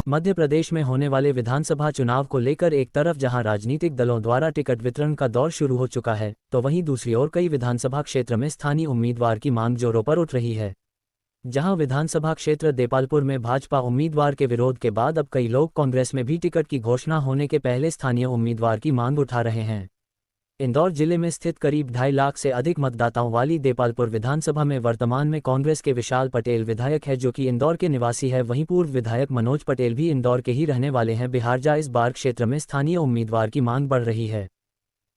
मध्य प्रदेश में होने वाले विधानसभा चुनाव को लेकर एक तरफ जहां राजनीतिक दलों द्वारा टिकट वितरण का दौर शुरू हो चुका है, तो वहीं दूसरी ओर कई विधानसभा क्षेत्र में स्थानीय उम्मीदवार की मांग जोरों पर उठ रही है। जहां विधानसभा क्षेत्र देपालपुर में भाजपा उम्मीदवार के विरोध के बाद अब कई लोग कांग्रेस में भी टिकट की घोषणा होने के पहले स्थानीय उम्मीदवार की मांग उठा रहे हैं। इंदौर जिले में स्थित करीब 2.5 लाख से अधिक मतदाताओं वाली देपालपुर विधानसभा में वर्तमान में कांग्रेस के विशाल पटेल विधायक है, जो कि इंदौर के निवासी है। वहीं पूर्व विधायक मनोज पटेल भी इंदौर के ही रहने वाले हैं। बिहारजा इस बार क्षेत्र में स्थानीय उम्मीदवार की मांग बढ़ रही है।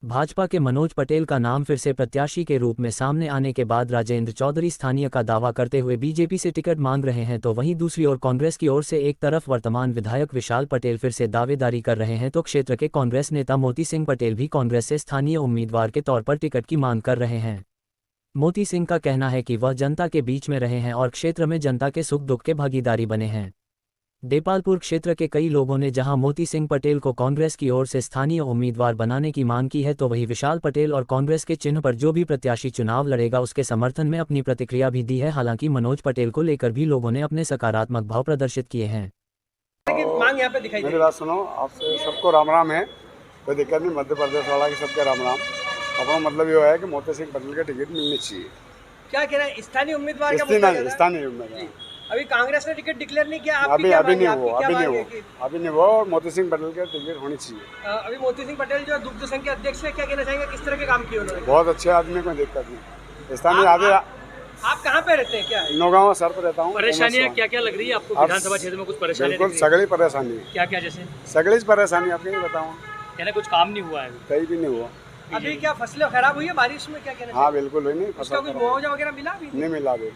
भाजपा के मनोज पटेल का नाम फिर से प्रत्याशी के रूप में सामने आने के बाद राजेंद्र चौधरी स्थानीय का दावा करते हुए बीजेपी से टिकट मांग रहे हैं, तो वहीं दूसरी ओर कांग्रेस की ओर से एक तरफ वर्तमान विधायक विशाल पटेल फिर से दावेदारी कर रहे हैं, तो क्षेत्र के कांग्रेस नेता मोती सिंह पटेल भी कांग्रेस से स्थानीय उम्मीदवार के तौर पर टिकट की मांग कर रहे हैं। मोती सिंह का कहना है कि वह जनता के बीच में रहे हैं और क्षेत्र में जनता के सुख दुख के भागीदारी बने हैं। देपालपुर क्षेत्र के कई लोगों ने जहां मोती सिंह पटेल को कांग्रेस की ओर से स्थानीय उम्मीदवार बनाने की मांग की है, तो वहीं विशाल पटेल और कांग्रेस के चिन्ह पर जो भी प्रत्याशी चुनाव लड़ेगा उसके समर्थन में अपनी प्रतिक्रिया भी दी है। हालांकि मनोज पटेल को लेकर भी लोगों ने अपने सकारात्मक भाव प्रदर्शित किए हैं। मांग यहाँ पे दिखाई मेरी बात सुनो, आपसे सबको राम राम है, कोई दिक्कत नहीं। मध्य प्रदेश वाला की सबके राम राम। अपना मतलब ये है कि मोती सिंह पटेल के टिकट मिलनी चाहिए। क्या कह रहे हैं? स्थानीय उम्मीदवार का स्थानीय उम्मीदवार अभी कांग्रेस ने टिकट डिक्लेयर नहीं किया। अभी नहीं वो मोती सिंह पटेल के टिकट होनी चाहिए। अभी मोती सिंह पटेल जो दुग्ध संघ के अध्यक्ष है, क्या कहना चाहेंगे? किस तरह के काम किए उन्होंने? बहुत अच्छे आदमी, कोई दिक्कत नहीं। स्थानीय आप कहाँ पे रहते हैं? क्या नौगांव सर पर रहता हूँ। परेशानियाँ क्या क्या लग रही है आपको विधानसभा क्षेत्र में? कुछ परेशानी? बिल्कुल सगली परेशानी। क्या क्या? जैसे सगली परेशानी आपको नहीं बताऊँ। कहना कुछ काम नहीं हुआ है? कहीं भी नहीं हुआ। अभी क्या फसलें खराब हुई है बारिश में? क्या कहना? हाँ बिल्कुल हुई नहीं। उसका कोई मुआवजा वगैरह मिला? नहीं मिला अभी।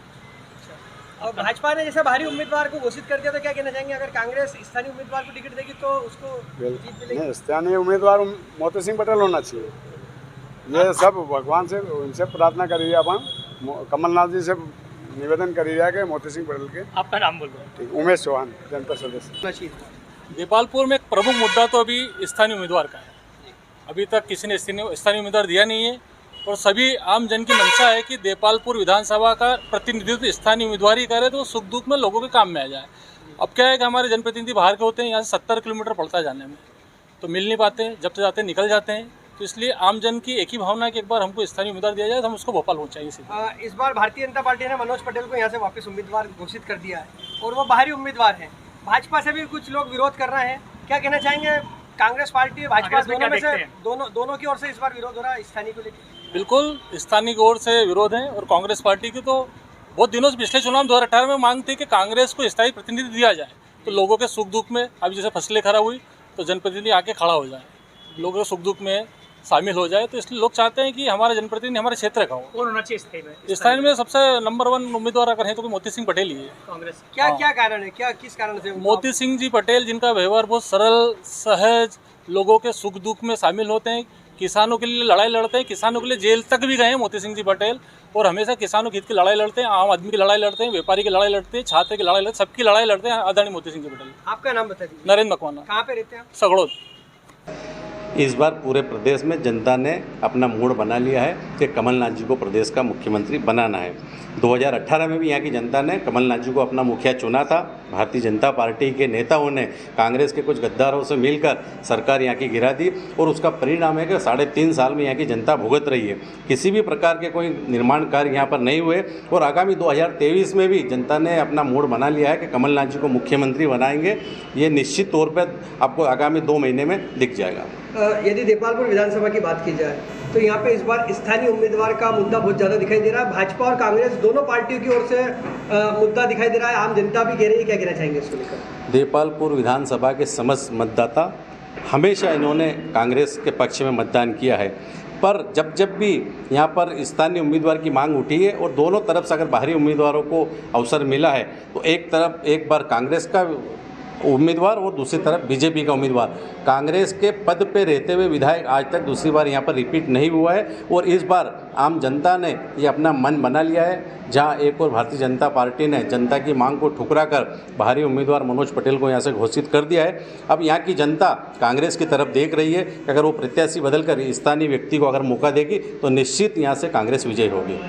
और भाजपा ने जैसे बाहरी उम्मीदवार को घोषित कर दिया, तो क्या कहना चाहेंगे? अगर कांग्रेस स्थानीय उम्मीदवार को टिकट देगी तो उसको जीत मिलेगी? स्थानीय उम्मीदवार मोती सिंह पटेल होना चाहिए। ये सब भगवान से उनसे प्रार्थना करिए, अपन कमलनाथ जी से निवेदन करिए कि मोती सिंह पटेल के। आपका नाम बोल रहे हैं? उमेश चौहान, जनपद सदस्य। देपालपुर में एक प्रमुख मुद्दा तो अभी स्थानीय उम्मीदवार का है। अभी तक किसी ने स्थानीय उम्मीदवार दिया नहीं है और सभी आम जन की मंशा है कि देपालपुर विधानसभा का प्रतिनिधित्व स्थानीय उम्मीदवार ही करे तो सुख दुख में लोगों के काम में आ जाए। अब क्या है कि हमारे जनप्रतिनिधि बाहर के होते हैं, यहाँ से 70 किलोमीटर पड़ता है जाने में, तो मिल नहीं पाते, जब तक जाते निकल जाते हैं। तो इसलिए आम जन की एक ही भावना है कि एक बार हमको स्थानीय उम्मीदवार दिया जाए तो हम उसको भोपाल पहुँचाएंगे। इस बार भारतीय जनता पार्टी ने मनोज पटेल को यहाँ से वापस उम्मीदवार घोषित कर दिया है और वो बाहरी उम्मीदवार है। भाजपा से भी कुछ लोग विरोध कर रहे हैं, क्या कहना चाहेंगे? कांग्रेस पार्टी भाजपा दोनों में से दोनों की ओर से इस बार विरोध हो रहा है स्थानीय को लेकर। बिल्कुल स्थानीय की ओर से विरोध है और कांग्रेस पार्टी की तो बहुत दिनों से पिछले चुनाव 2018 में मांग थी कि कांग्रेस को स्थायी प्रतिनिधि दिया जाए, तो लोगों के सुख दुख में, अभी जैसे फसलें खराब हुई तो जनप्रतिनिधि आके खड़ा हो जाए, लोगों के सुख दुख में शामिल हो जाए। तो इसलिए लोग चाहते हैं कि हमारा जनप्रतिनिधि हमारे क्षेत्र का हो। कौन होना चाहिए स्थानीय में? सबसे नंबर 1 उम्मीदवार अगर है तो मोती सिंह पटेल ही है। कांग्रेस क्या कारण है? किस कारण से? मोती सिंह जी पटेल, जिनका व्यवहार बहुत सरल, सहज, लोगों के सुख दुख में शामिल होते हैं, किसानों के लिए लड़ाई लड़ते हैं, किसानों के लिए जेल तक भी गए हैं मोती सिंह जी पटेल, और हमेशा किसानों के हित की लड़ाई लड़ते हैं, आम आदमी की लड़ाई लड़ते हैं, व्यापारी की लड़ाई लड़ते हैं, छात्र की लड़ाई लड़ते हैं, सबकी लड़ाई लड़ते हैं आदरणीय मोती सिंह जी पटेल। आपका नाम बता दीजिए। नरेंद्र मकवाना। कहाँ पे रहते हैं आप? सगड़ोद। इस बार पूरे प्रदेश में जनता ने अपना मूड बना लिया है कि कमलनाथ जी को प्रदेश का मुख्यमंत्री बनाना है। 2018 में भी यहाँ की जनता ने कमलनाथ जी को अपना मुखिया चुना था। भारतीय जनता पार्टी के नेताओं ने कांग्रेस के कुछ गद्दारों से मिलकर सरकार यहाँ की गिरा दी और उसका परिणाम है कि 3.5 साल में यहाँ की जनता भुगत रही है। किसी भी प्रकार के कोई निर्माण कार्य यहाँ पर नहीं हुए और आगामी 2023 में भी जनता ने अपना मूड बना लिया है कि कमलनाथ जी को मुख्यमंत्री बनाएंगे। ये निश्चित तौर पर आपको आगामी 2 महीने में दिख जाएगा। यदि देपालपुर विधानसभा की बात की जाए तो यहाँ पे इस बार स्थानीय उम्मीदवार का मुद्दा बहुत ज़्यादा दिखाई दे रहा है। भाजपा और कांग्रेस दोनों पार्टियों की ओर से मुद्दा दिखाई दे रहा है, आम जनता भी कह रही है। क्या कहना चाहेंगे इसको लेकर? देपालपुर विधानसभा के समस्त मतदाता हमेशा इन्होंने कांग्रेस के पक्ष में मतदान किया है, पर जब भी यहाँ पर स्थानीय उम्मीदवार की मांग उठी है और दोनों तरफ से अगर बाहरी उम्मीदवारों को अवसर मिला है तो एक बार कांग्रेस का उम्मीदवार और दूसरी तरफ बीजेपी का उम्मीदवार, कांग्रेस के पद पे रहते हुए विधायक आज तक दूसरी बार यहाँ पर रिपीट नहीं हुआ है और इस बार आम जनता ने ये अपना मन बना लिया है। जहाँ एक और भारतीय जनता पार्टी ने जनता की मांग को ठुकरा कर बाहरी उम्मीदवार मनोज पटेल को यहाँ से घोषित कर दिया है। अब यहाँ की जनता कांग्रेस की तरफ देख रही है कि अगर वो प्रत्याशी बदलकर स्थानीय व्यक्ति को अगर मौका देगी तो निश्चित यहाँ से कांग्रेस विजयी होगी।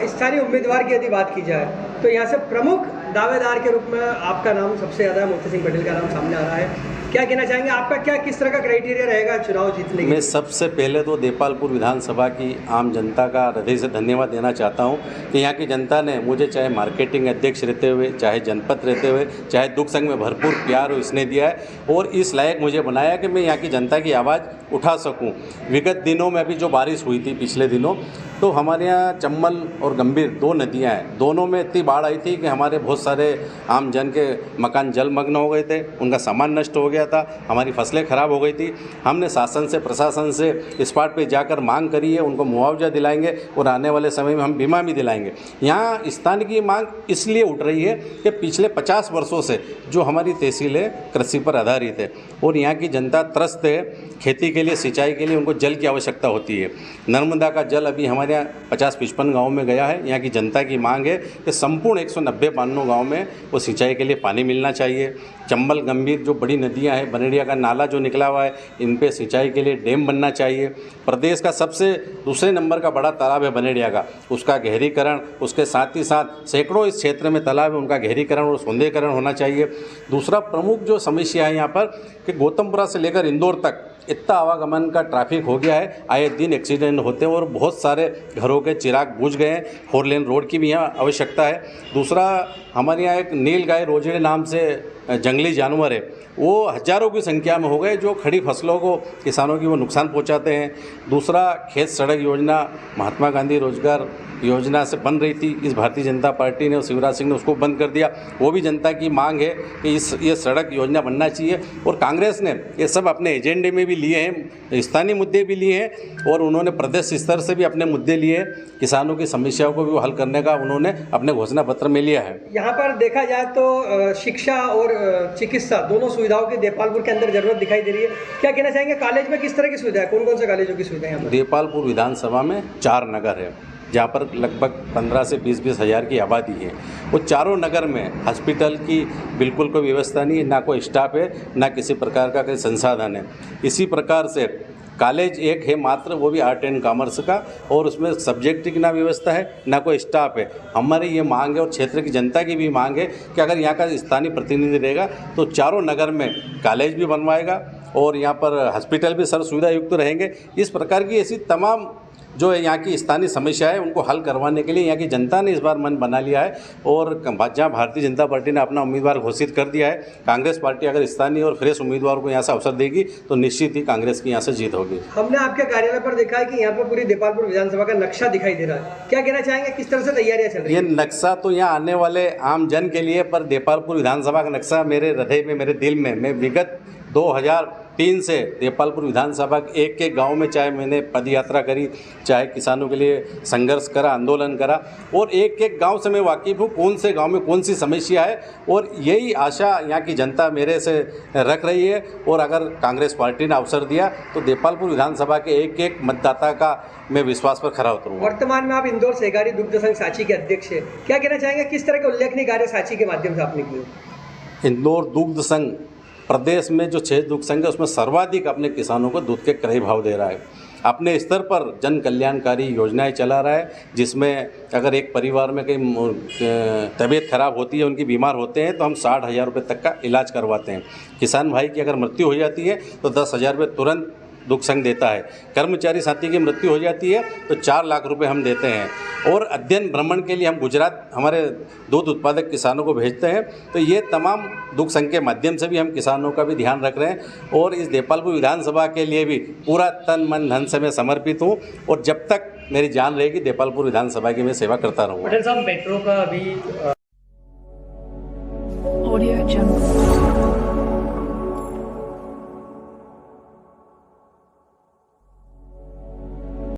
स्थानीय उम्मीदवार की यदि बात की जाए तो यहाँ से प्रमुख दावेदार के रूप में आपका नाम सबसे ज़्यादा मोती सिंह पटेल का नाम सामने आ रहा है, क्या कहना चाहेंगे? आपका क्या किस तरह का क्राइटेरिया रहेगा चुनाव जीतने के? मैं सबसे पहले तो देपालपुर विधानसभा की आम जनता का हृदय से धन्यवाद देना चाहता हूं कि यहाँ की जनता ने मुझे चाहे मार्केटिंग अध्यक्ष रहते हुए, चाहे जनपद रहते हुए, चाहे दुख संघ में भरपूर प्यार और स्नेह दिया है और इस लायक मुझे बनाया कि मैं यहाँ की जनता की आवाज़ उठा सकूं। विगत दिनों में अभी जो बारिश हुई थी पिछले दिनों, तो हमारे यहाँ चम्बल और गंभीर दो नदियाँ हैं, दोनों में इतनी बाढ़ आई थी कि हमारे बहुत सारे आम जन के मकान जलमग्न हो गए थे, उनका सामान नष्ट हो गया था, हमारी फसलें खराब हो गई थी। हमने शासन से, प्रशासन से स्पॉट पे जाकर मांग करी है, उनको मुआवजा दिलाएंगे और आने वाले समय में हम बीमा भी दिलाएंगे। यहाँ स्थान की मांग इसलिए उठ रही है कि पिछले 50 वर्षों से जो हमारी तहसीलें कृषि पर आधारित है और यहाँ की जनता त्रस्त है, खेती के लिए, सिंचाई के लिए उनको जल की आवश्यकता होती है। नर्मदा का जल अभी हमारे यहाँ 50-55 गाँव में गया है। यहाँ की जनता की मांग है कि संपूर्ण 190 पानों गाँव में वो सिंचाई के लिए पानी मिलना चाहिए। चंबल गंभीर जो बड़ी नदियाँ हैं, बनड़िया का नाला जो निकला हुआ है, इन पे सिंचाई के लिए डैम बनना चाहिए। प्रदेश का सबसे दूसरे नंबर का बड़ा तालाब है बनड़िया का, उसका गहरीकरण, उसके साथ ही साथ सैकड़ों इस क्षेत्र में तालाब है, उनका गहरीकरण और सौंदर्यीकरण होना चाहिए। दूसरा प्रमुख जो समस्या है यहाँ पर कि गौतमपुरा से लेकर इंदौर तक इतना आवागमन का ट्रैफिक हो गया है, आए दिन एक्सीडेंट होते हैं और बहुत सारे घरों के चिराग बुझ गए हैं। 4 लेन रोड की भी यहाँ आवश्यकता है। दूसरा, हमारे यहाँ एक नील गाय रोजड़े नाम से जंगली जानवर है, वो हज़ारों की संख्या में हो गए, जो खड़ी फसलों को, किसानों की वो नुकसान पहुँचाते हैं। दूसरा, खेत सड़क योजना महात्मा गांधी रोजगार योजना से बन रही थी, इस भारतीय जनता पार्टी ने और शिवराज सिंह ने उसको बंद कर दिया। वो भी जनता की मांग है कि ये सड़क योजना बनना चाहिए। और कांग्रेस ने ये सब अपने एजेंडे में भी लिए हैं, स्थानीय मुद्दे भी लिए हैं और उन्होंने प्रदेश स्तर से भी अपने मुद्दे लिए हैं। किसानों की समस्याओं को भी हल करने का उन्होंने अपने घोषणा पत्र में लिया है। यहाँ पर देखा जाए तो शिक्षा और चिकित्सा दोनों सुविधाओं की देपालपुर के अंदर जरूरत दिखाई दे रही है, क्या कहना चाहेंगे? कॉलेज में किस तरह की सुविधा है, कौन कौन से कॉलेजों की सुविधा है? देपालपुर विधानसभा में 4 नगर है जहाँ पर लगभग 15 से 20 हज़ार की आबादी है। वो चारों नगर में हॉस्पिटल की बिल्कुल कोई व्यवस्था नहीं है, ना कोई स्टाफ है, ना किसी प्रकार का कोई संसाधन है। इसी प्रकार से कॉलेज एक है मात्र, वो भी आर्ट एंड कॉमर्स का, और उसमें सब्जेक्ट की ना व्यवस्था है, ना कोई स्टाफ है। हमारी ये मांग है और क्षेत्र की जनता की भी मांग है कि अगर यहाँ का स्थानीय प्रतिनिधि रहेगा तो चारों नगर में कॉलेज भी बनवाएगा और यहाँ पर हॉस्पिटल भी सर्व सुविधा युक्त रहेंगे। इस प्रकार की ऐसी तमाम जो यहाँ की स्थानीय समस्या है उनको हल करवाने के लिए यहाँ की जनता ने इस बार मन बना लिया है। और जहाँ भारतीय जनता पार्टी ने अपना उम्मीदवार घोषित कर दिया है, कांग्रेस पार्टी अगर स्थानीय और फ्रेश उम्मीदवार को यहाँ से अवसर देगी तो निश्चित ही कांग्रेस की यहाँ से जीत होगी। हमने आपके कार्यालय पर देखा है कि यहाँ पर पूरी देपालपुर विधानसभा का नक्शा दिखाई दे रहा है, क्या कहना चाहेंगे? किस तरह से तैयारियां चल रही है? ये नक्शा तो यहाँ आने वाले आम जन के लिए, पर देपालपुर विधानसभा का नक्शा मेरे हृदय में, मेरे दिल में, मैं विगत 2003 से देपालपुर विधानसभा के एक गांव में, चाहे मैंने पद यात्रा करी, चाहे किसानों के लिए संघर्ष करा, आंदोलन करा, और एक गांव से मैं वाकिफ़ हूँ कौन से गांव में कौन सी समस्या है। और यही आशा यहाँ की जनता मेरे से रख रही है। और अगर कांग्रेस पार्टी ने अवसर दिया तो देपालपुर विधानसभा के एक मतदाता का मैं विश्वास पर खरा उतरूँगा। वर्तमान में आप इंदौर सहकारी दुग्ध संघ सांची के अध्यक्ष हैं, क्या कहना चाहेंगे? किस तरह के उल्लेखनीय कार्य सांची के माध्यम से आपने किए? इंदौर दुग्ध संघ प्रदेश में जो 6 दुग्ध संघ है उसमें सर्वाधिक अपने किसानों को दूध के क्रय भाव दे रहा है। अपने स्तर पर जन कल्याणकारी योजनाएं चला रहा है, जिसमें अगर एक परिवार में कहीं तबीयत खराब होती है, उनकी बीमार होते हैं, तो हम 60,000 रुपये तक का इलाज करवाते हैं। किसान भाई की अगर मृत्यु हो जाती है तो 10,000 रुपये तुरंत दुग्ध संघ देता है। कर्मचारी साथी की मृत्यु हो जाती है तो 4 लाख रुपए हम देते हैं। और अध्ययन भ्रमण के लिए हम गुजरात हमारे दूध उत्पादक किसानों को भेजते हैं। तो ये तमाम दुग्ध संघ के माध्यम से भी हम किसानों का भी ध्यान रख रहे हैं। और इस देपालपुर विधानसभा के लिए भी पूरा तन मन धन से मैं समर्पित हूँ और जब तक मेरी जान रहेगी देपालपुर विधानसभा की मैं सेवा करता रहूँगा। पटेल साहब, मेट्रो का अभी Audio Jungle.